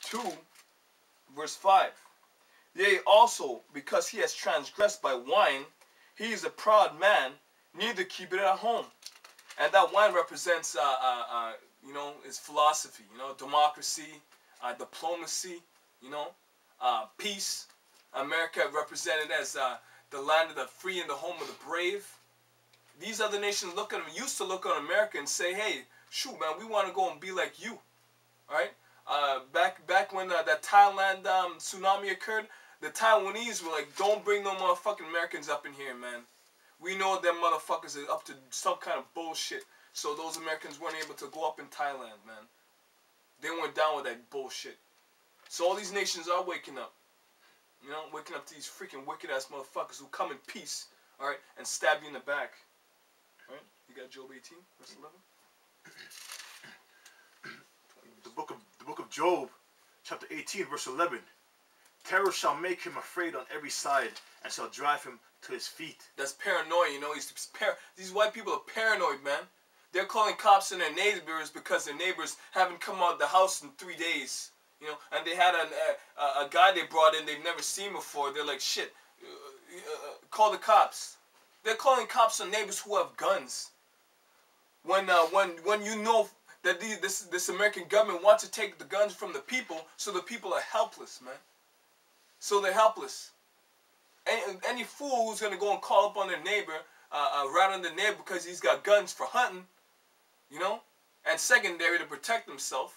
2, verse 5. Yea, also, because he has transgressed by wine, he is a proud man, neither keep it at home. And that wine represents, you know, his philosophy, you know, democracy, diplomacy, you know, peace. America represented as the land of the free and the home of the brave. These other nations used to look on America and say, hey, shoot, man, we want to go and be like you. All right? Back when that Thailand tsunami occurred, the Taiwanese were like, don't bring no motherfucking Americans up in here, man. We know them motherfuckers are up to some kind of bullshit. So those Americans weren't able to go up in Thailand, man. They weren't down with that bullshit. So all these nations are waking up. You know, waking up to these freaking wicked-ass motherfuckers who come in peace, all right, and stab you in the back. All right? You got Job 18, verse 11? The book of Job, chapter 18, verse 11. Terror shall make him afraid on every side, and shall drive him to his feet. That's paranoia, you know. These white people are paranoid, man. They're calling cops on their neighbors because their neighbors haven't come out of the house in 3 days. You know, and they had a guy they brought in they've never seen before. They're like, shit, call the cops. They're calling cops on neighbors who have guns. When you know that this American government wants to take the guns from the people, so the people are helpless, man. So they're helpless. Any fool who's going to go and call up on their neighbor, rat on their neighbor because he's got guns for hunting, you know, and secondary to protect himself,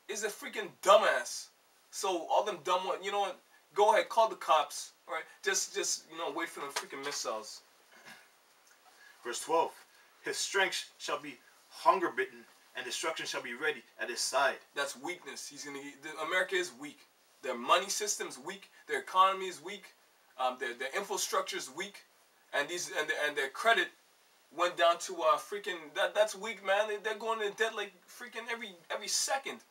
is a freaking dumbass. So all them dumb ones, you know what, go ahead, call the cops, all right? Just you know, wait for the freaking missiles. Verse 12. His strength shall be hunger-bitten, and destruction shall be ready at his side. That's weakness. America is weak. Their money system is weak. Their economy is weak. Their infrastructure is weak, and their credit went down to freaking that's weak, man. They're going into debt like freaking every second.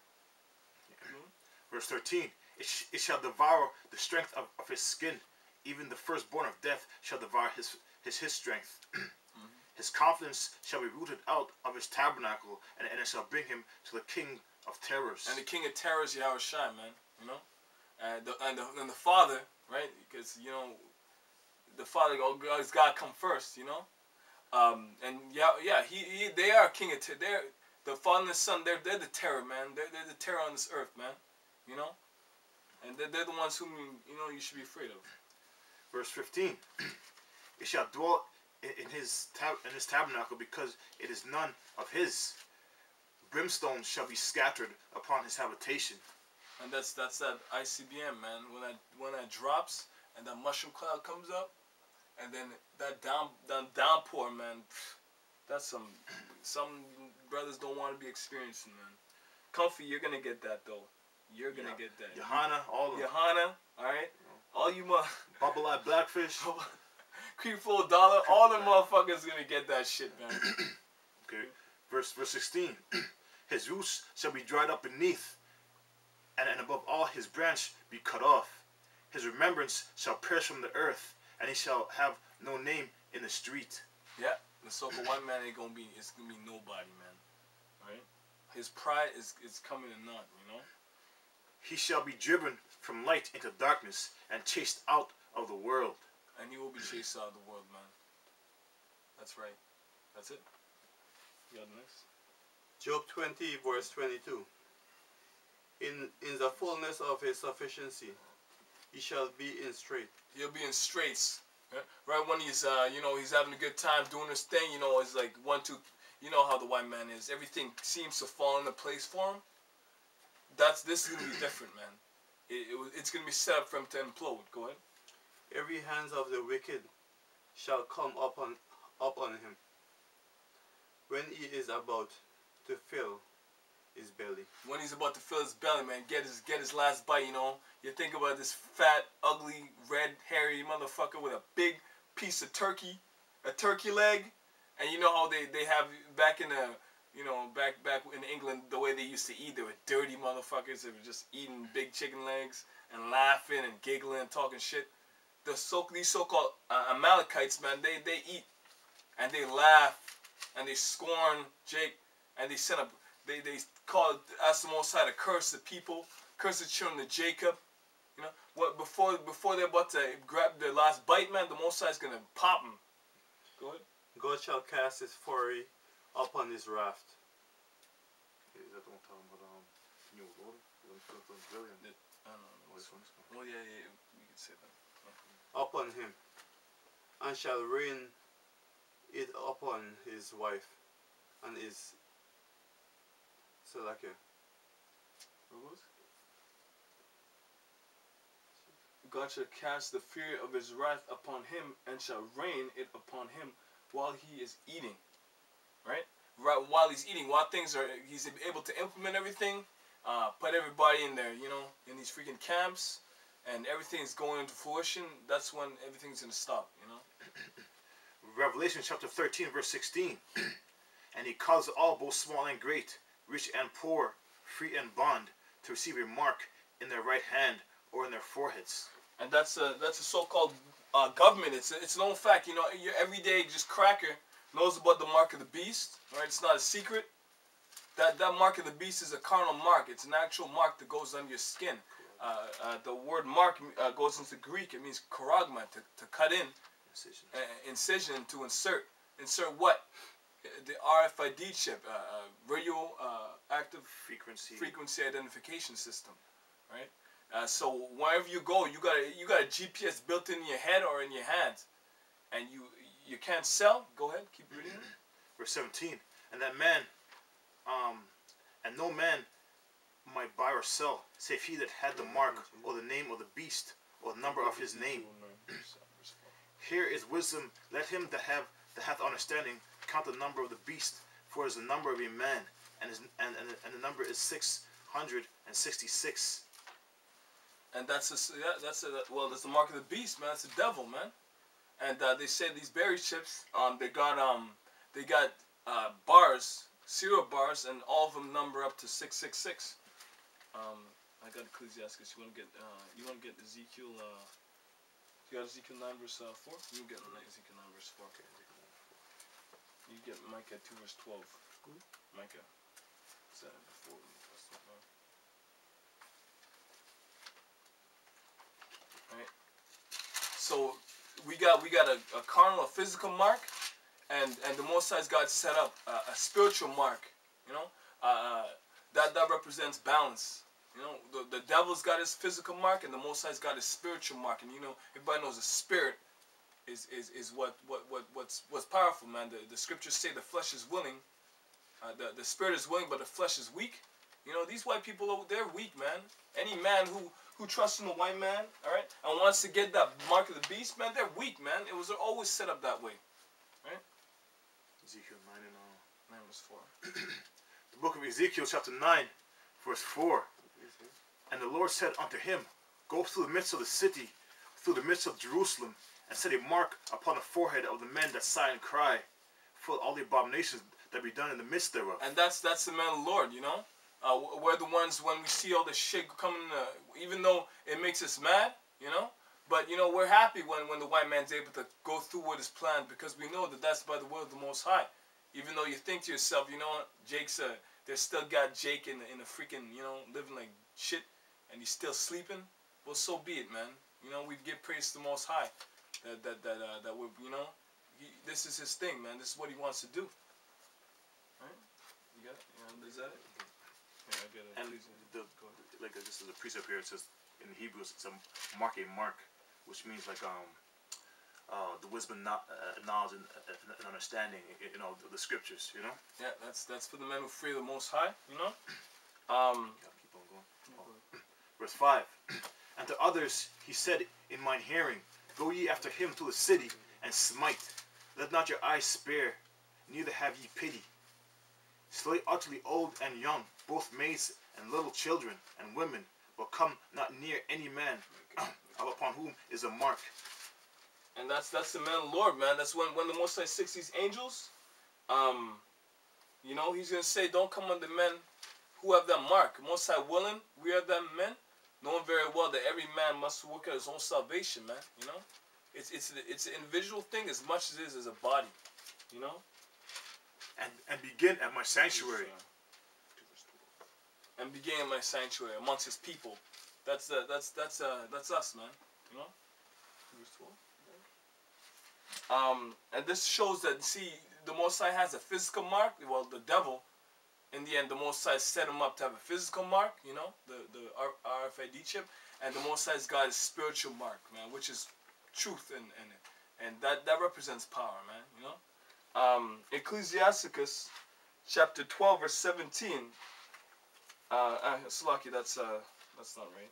Verse 13. It shall devour the strength of his skin, even the firstborn of death shall devour his strength. His confidence shall be rooted out of his tabernacle, and it shall bring him to the king of terrors. And the king of terrors, Yahweh Shai, man. You know, and the Father, right? Because you know, the Father, God's God come first. You know, and they are king of terror. The Father and the Son, they're the terror, man. They're the terror on this earth, man. You know, and they're the ones whom you know you should be afraid of. Verse 15. It shall dwell in his tabernacle, because it is none of his. Brimstone shall be scattered upon his habitation. And that's that ICBM, man. When that drops and that mushroom cloud comes up, and then that downpour, man. That's some brothers don't want to be experiencing, man. Comfy, you're gonna get that though. You're gonna get that. Johanna, all of them. Johanna, all right. All you Bubble-eyed blackfish. Creep full dollar. All them motherfuckers gonna get that shit, man. Okay. Verse 16. His roots shall be dried up beneath, and above all his branch be cut off. His remembrance shall perish from the earth, and he shall have no name in the street. Yeah, the so-called white man it's gonna be nobody, man. Right? His pride is coming to naught, you know? He shall be driven from light into darkness, and chased out of the world. And he will be chased out of the world, man. That's right. That's it. You got the next? Job 20, verse 22. In the fullness of his sufficiency, he shall be in strait. He'll be in straits. Right when he's, you know, he's having a good time doing his thing, you know, it's like 1, 2, you know how the white man is. Everything seems to fall into place for him. This is going to be different, man. It's going to be set up for him to implode. Go ahead. Every hands of the wicked shall come upon him, when he is about to fill his belly. When he's about to fill his belly, man, get his last bite, you know. You think about this fat, ugly, red, hairy motherfucker with a big piece of turkey, a turkey leg, and you know how they have back in the, you know, back in England, the way they used to eat, they were dirty motherfuckers. They were just eating big chicken legs and laughing and giggling and talking shit. These so-called Amalekites, man, they eat and they laugh and they scorn Jake, and they ask the Most High to curse the people curse the children of Jacob. You know, what before they're about to grab their last bite, man, the Most High is gonna pop them. Go ahead. God shall cast his fury upon his wrath. Is that the one talking about New World Order? I don't know. Well, yeah, we can say that. Upon him, and shall rain it upon his wife and his Salakia. What was? God shall cast the fury of his wrath upon him and shall rain it upon him while he is eating. Right? While he's eating, while he's able to implement everything, put everybody in there, you know, in these freaking camps, and everything's going into fruition. That's when everything's gonna stop, you know. Revelation chapter 13, verse 16. And he calls all, both small and great, rich and poor, free and bond, to receive a mark in their right hand or in their foreheads. And that's a so-called government. It's a known fact. You know, your everyday just cracker knows about the mark of the beast. Right? It's not a secret. That mark of the beast is a carnal mark. It's an actual mark that goes on your skin. The word mark goes into Greek. It means karagma, to cut in. Incision, to insert. Insert what? The RFID chip, radio active frequency identification system, right? So wherever you go, you got a GPS built in your head or in your hands, and you can't sell. Go ahead, keep reading. Verse 17, and that man, and no man might buy or sell, save he that had the mark or the name of the beast or the number of his name. Here is wisdom. Let him that hath understanding count the number of the beast, for it is the number of a man, and the number is 666. And that's the mark of the beast, man. It's the devil, man. And they say these berry chips, they got bars, cereal bars, and all of them number up to 666. I got Ecclesiastes. You want to get Ezekiel? You got Ezekiel 9 verse 4? You can get Ezekiel 9 verse 4. Okay. You get Micah 2 verse 12. Micah. Said it before. Right. So we got a carnal, a physical mark, and the Most High's God set up a spiritual mark. You know, that represents balance. You know, the devil's got his physical mark, and the Most High's got his spiritual mark. And you know, everybody knows the spirit is what's powerful, man. The scriptures say the flesh is willing, the spirit is willing, but the flesh is weak. You know, these white people, they're weak, man. Any man who trusts in the white man, all right, and wants to get that mark of the beast, man, they're weak, man. It was always set up that way, right? Ezekiel 9 verse 4. The book of Ezekiel chapter 9, verse 4. And the Lord said unto him, go through the midst of the city, through the midst of Jerusalem, and set a mark upon the forehead of the men that sigh and cry, for all the abominations that be done in the midst thereof. And that's the man of the Lord, you know. We're the ones, when we see all this shit coming, even though it makes us mad, you know. But, you know, we're happy when the white man's able to go through with his plan, because we know that that's by the will of the Most High. Even though you think to yourself, you know, Jake's they still got Jake in a freaking, you know, living like shit, and he's still sleeping. Well, so be it, man. You know, we give praise to the Most High. That we, you know, this is his thing, man. This is what he wants to do. Right? You got it? You know, is that it? Yeah, I get it. And this is a precept here. It says in Hebrew, it's a mark, which means like the wisdom, knowledge, and understanding. You know, the scriptures. You know. Yeah, that's for the men who fear the Most High. You know. Keep on going. Verse 5. And to others he said in mine hearing, go ye after him to the city and smite. Let not your eyes spare, neither have ye pity. Slay utterly old and young, both maids and little children and women, but come not near any man upon whom is a mark. And that's the man of the Lord, man. That's when the Most High sends these angels. You know, he's gonna say, don't come on the men who have that mark. Most High willing, we are them men, knowing very well that every man must work at his own salvation, man. You know, it's an individual thing as much as it is as a body. You know. And begin at my sanctuary. and began my sanctuary amongst his people. That's us, man. You know? Verse 12. And this shows that, see, the Most High has a physical mark. Well, the devil, in the end, the Most High set him up to have a physical mark, you know, the RFID chip, and the Most High's got his spiritual mark, man, which is truth, and that represents power, man, you know. Ecclesiasticus chapter 12 verse 17. Slaki, that's not right.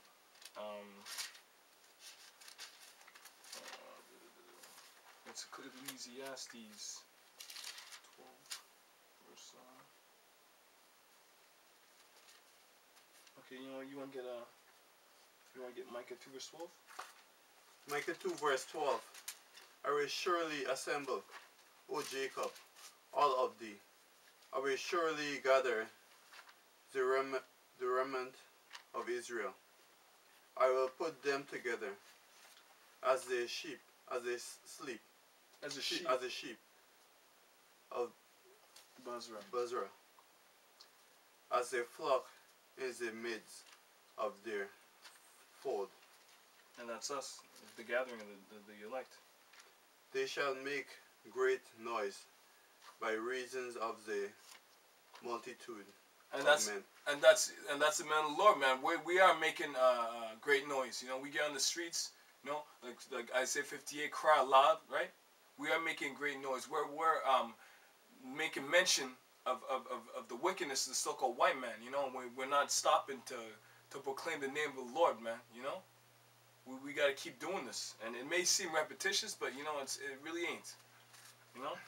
It's Ecclesiastes 12 verse. Okay, you want to get Micah 2 verse 12? Micah 2 verse 12. I will surely assemble, O Jacob, all of thee. I will surely gather the remnant of Israel. I will put them together as they sleep, of Basra, as a flock in the midst of their fold. And that's us, the gathering of the elect. They shall make great noise by reasons of the multitude and of that's men. And that's the man of the Lord, man. We are making great noise. You know, we get on the streets, you know, like Isaiah 58, cry loud, right? We are making great noise. We're making mention of the wickedness of the so-called white man. You know, we're not stopping to proclaim the name of the Lord, man. You know, we got to keep doing this, and it may seem repetitious, but you know, it really ain't. You know,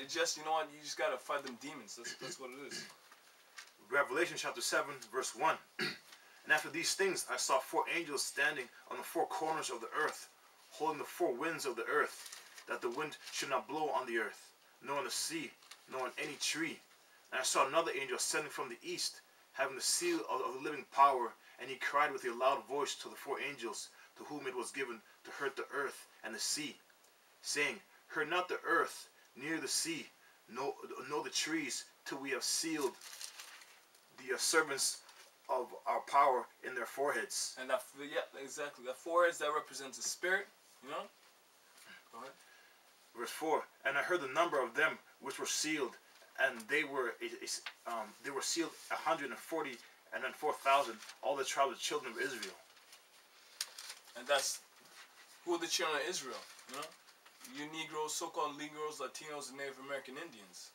it just, you know what, you just gotta fight them demons. That's what it is. Revelation chapter 7 verse 1. And after these things I saw 4 angels standing on the 4 corners of the earth, holding the 4 winds of the earth, that the wind should not blow on the earth, nor on the sea, nor on any tree. And I saw another angel ascending from the east, having the seal of the living power, and he cried with a loud voice to the 4 angels, to whom it was given to hurt the earth and the sea, saying, hurt not the earth, near the sea, nor the trees, till we have sealed the servants of our power in their foreheads. And yeah, exactly. The foreheads, that represents the spirit, you know? Go ahead. Verse 4, and I heard the number of them which were sealed, and they were sealed 144,000, all the tribes of children of Israel. And that's who are the children of Israel, you know? You Negroes, so-called Negroes, Latinos, and Native American Indians.